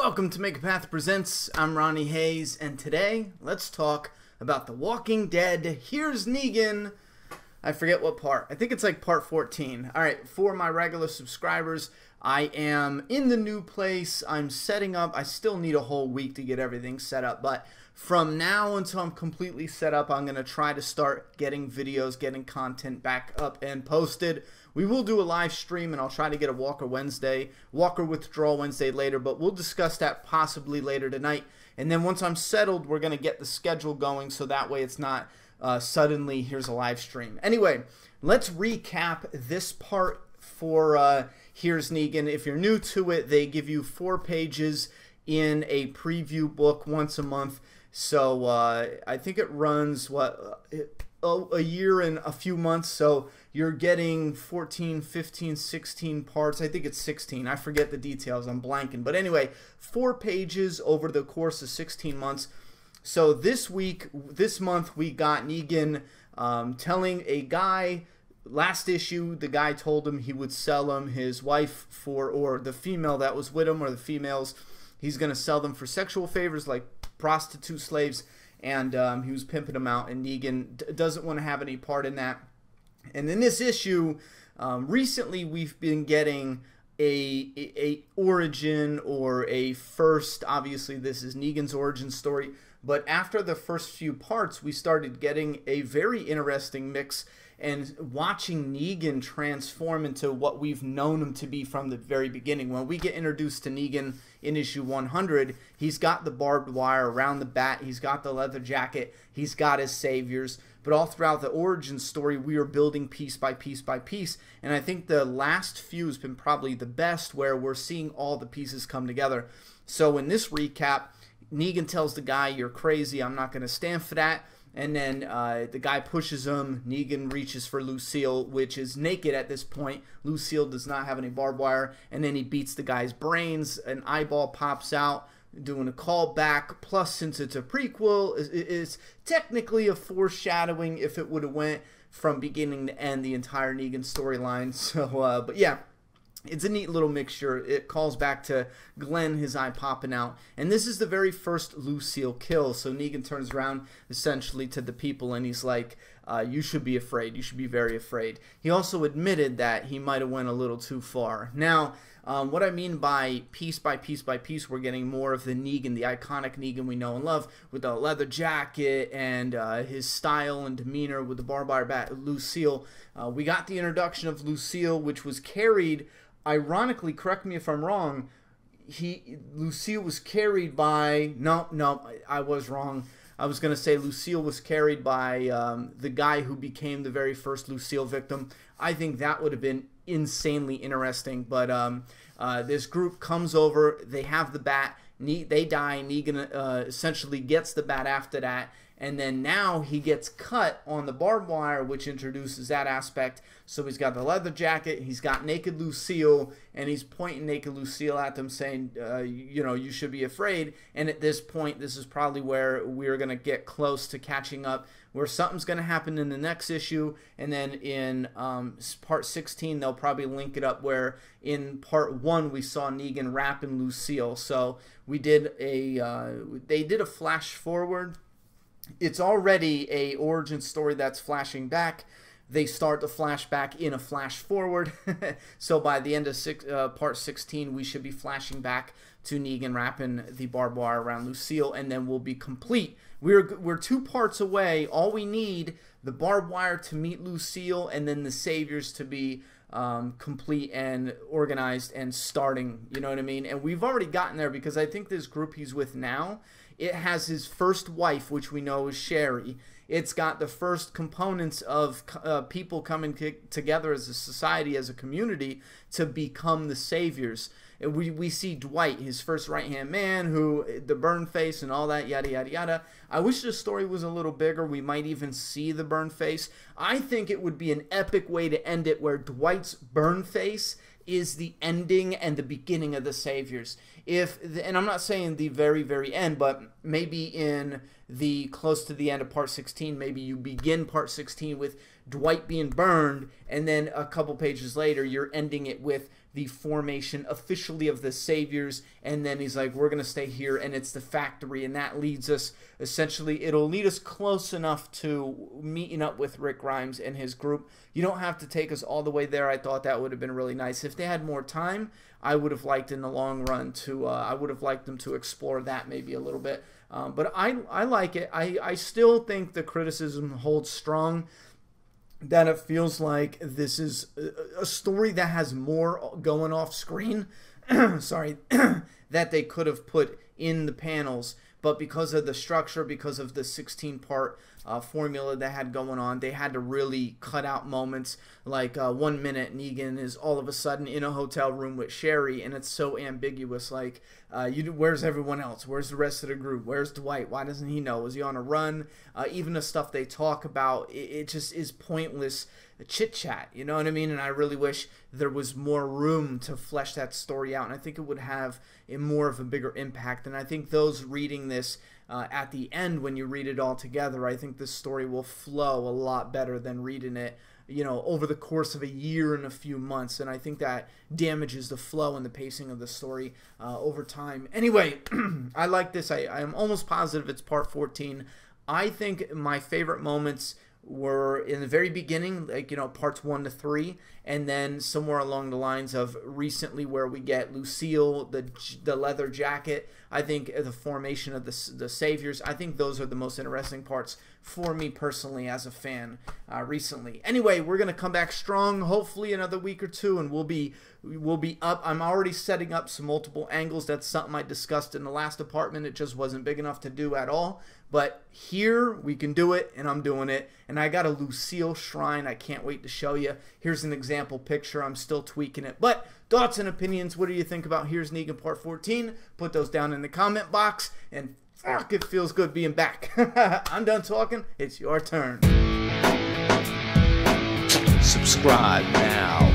Welcome to Make a Path Presents. I'm Ronnie Hayes, and today let's talk about The Walking Dead. Here's Negan. I forget what part. I think it's like part 14. Alright, for my regular subscribers, I am in the new place. I'm setting up. I still need a whole week to get everything set up, but from now until I'm completely set up, I'm going to try to start getting videos, getting content back up and posted. We will do a live stream, and I'll try to get a Walker Withdrawal Wednesday later, but we'll discuss that possibly later tonight. And then once I'm settled, we're going to get the schedule going, so that way it's not suddenly here's a live stream. Anyway, let's recap this part for Here's Negan. If you're new to it, they give you 4 pages in a preview book once a month. So I think it runs, a year and a few months, so you're getting 14, 15, 16 parts. I think it's 16. I forget the details. I'm blanking. But anyway, 4 pages over the course of 16 months. So this month, we got Negan telling a guy, last issue, the guy told him he would sell him his wife for, or the female that was with him, or the females, he's going to sell them for sexual favors like prostitute slaves. And he was pimping them out, and Negan doesn't want to have any part in that. And in this issue, recently we've been getting a origin, or a first. Obviously, this is Negan's origin story. But after the first few parts, we started getting a very interesting mix and watching Negan transform into what we've known him to be from the very beginning. When we get introduced to Negan in issue 100, he's got the barbed wire around the bat, he's got the leather jacket, he's got his saviors. But all throughout the origin story, we are building piece by piece by piece. And I think the last few has been probably the best, where we're seeing all the pieces come together. So in this recap, Negan tells the guy, "You're crazy, I'm not going to stand for that." And then the guy pushes him. Negan reaches for Lucille, which is naked at this point. Lucille does not have any barbed wire. And then he beats the guy's brains. An eyeball pops out, doing a callback. Plus, since it's a prequel, it's technically a foreshadowing if it would have went from beginning to end, the entire Negan storyline. So, but yeah. It's a neat little mixture. It calls back to Glenn, his eye popping out. And this is the very first Lucille kill. So Negan turns around essentially to the people, and he's like, you should be afraid. You should be very afraid. He also admitted that he might have went a little too far. Now, what I mean by piece by piece by piece, we're getting more of the Negan, the iconic Negan we know and love, with the leather jacket and his style and demeanor with the barbed wire bat. Lucille. We got the introduction of Lucille, which was carried, ironically, correct me if I'm wrong, Lucille was carried by, no, I was wrong. I was going to say Lucille was carried by the guy who became the very first Lucille victim. I think that would have been insanely interesting. But this group comes over, they have the bat, they die, Negan essentially gets the bat after that. And then now he gets cut on the barbed wire, which introduces that aspect. So he's got the leather jacket, he's got naked Lucille, and he's pointing naked Lucille at them saying, you know, you should be afraid. And at this point, this is probably where we're going to get close to catching up, where something's going to happen in the next issue. And then in part 16, they'll probably link it up where in part 1, we saw Negan rapping Lucille. So we did they did a flash forward. It's already a origin story that's flashing back. They start the flashback in a flash forward. So by the end of part 16, we should be flashing back to Negan wrapping the barbed wire around Lucille, and then we'll be complete. We're 2 parts away. All we need, the barbed wire to meet Lucille, and then the saviors to be complete and organized and starting. You know what I mean? And we've already gotten there, because I think this group he's with now, it has his first wife, which we know is Sherry. It's got the first components of people coming together as a society, as a community, to become the saviors. And we see Dwight, his first right-hand man, who, the burn face and all that, yada, yada, yada. I wish the story was a little bigger. We might even see the burn face. I think it would be an epic way to end it, where Dwight's burn face is the ending and the beginning of the saviors. And I'm not saying the very, very end, but maybe in the close to the end of part 16, maybe you begin part 16 with Dwight being burned, and then a couple pages later, you're ending it with the formation officially of the Saviors, and then he's like, we're going to stay here, and it's the factory, and that leads us, essentially, it'll lead us close enough to meeting up with Rick Grimes and his group. You don't have to take us all the way there. I thought that would have been really nice. If they had more time, I would have liked in the long run to, I would have liked them to explore that maybe a little bit. But I like it. I still think the criticism holds strong, that it feels like this is a story that has more going off screen, sorry, that they could have put in the panels, but because of the structure, because of the 16-part formula they had going on, they had to really cut out moments like 1 minute Negan is all of a sudden in a hotel room with Sherry, and it's so ambiguous, like, where's everyone else? Where's the rest of the group? Where's Dwight? Why doesn't he know? Is he on a run? Even the stuff they talk about, it just is pointless chit-chat, you know what I mean? And I really wish there was more room to flesh that story out, and I think it would have more of a bigger impact. And I think those reading this at the end, when you read it all together, I think this story will flow a lot better than reading it, you know, over the course of a year and a few months. And I think that damages the flow and the pacing of the story over time. Anyway, I like this. I am almost positive it's part 14. I think my favorite moments were in the very beginning, like, you know, parts 1 to 3, and then somewhere along the lines of recently, where we get Lucille, the leather jacket. I think the formation of the Saviors, I think those are the most interesting parts for me personally as a fan recently. Anyway, we're gonna come back strong, hopefully another week or two, and we'll be up. I'm already setting up some multiple angles. That's something I discussed in the last apartment. It just wasn't big enough to do at all. But here we can do it, and I'm doing it. And I got a Lucille shrine I can't wait to show you. Here's an example picture. I'm still tweaking it. But thoughts and opinions, what do you think about Here's Negan Part 14? Put those down in the comment box. And fuck, it feels good being back. I'm done talking. It's your turn. Subscribe now.